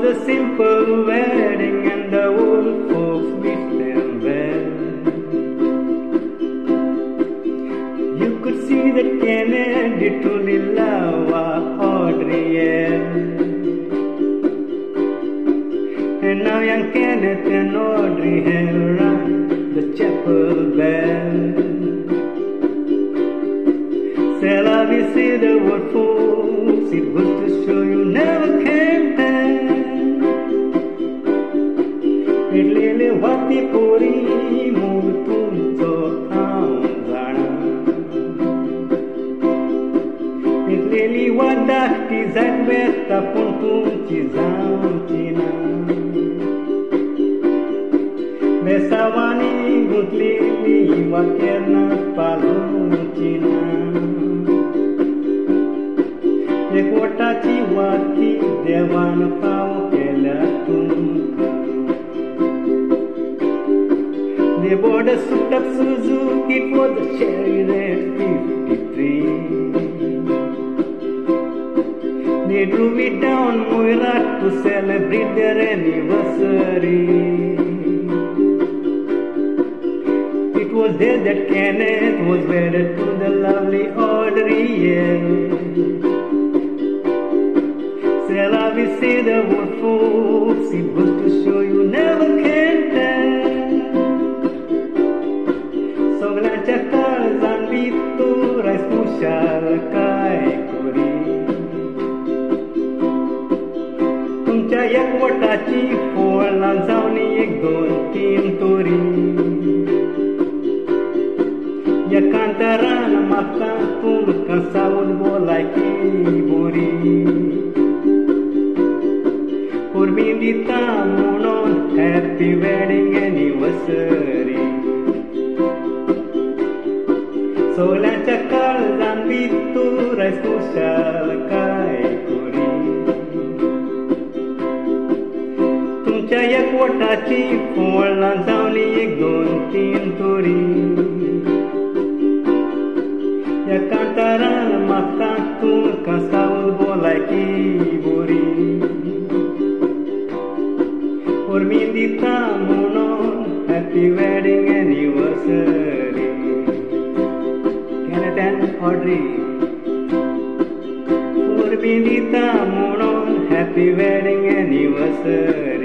a simple wedding and the old folks wished them well. You could see that Kennedy truly loved Audrienne. And now young Kenneth and Audrey have rung the chapel bell. C'est la vie, c'est the word folks, it was to show you never came back. Midlele wati pori mutuncho aunzana. Midlele wadakti zagbeta puntunchi zamchina. Besawani gutlili wakena palunchina. एकवटाची वाती देवान पाव केल्या तुमका. They bought a suit of Suzuki for the Chevrolet 53. They drove it down Moira to celebrate their anniversary. It was there that Kenneth was wedded to the lovely Audrienne. C'est la vie, c'est the word folks, it was to show you never can tell. Soglanच्या काळजान भितर आयज खुशाल काय करी. तुमच्या एकवटाची फळां जावन एक दोन तीन तोरी. एकांतरान म्हाका तुमकां सावून भलायकी बरी. उर्मी दिता म्हणून हॅपी वेडिंग एनिवर्सरी. सोगल्यांच्या काळजान भितर आयज खुशाल काय करी. तुमच्या एकवटाची फळां जावन एक दोन तीन तोरी. एकांतरान म्हाका तुमकां सावून भलायकी बरी. उर्मी दिता म्हणून happy wedding anniversary. Kenneth and Audrey. Urmi दिता म्हणून हॅपी वेडिंग एनिवर्सरी.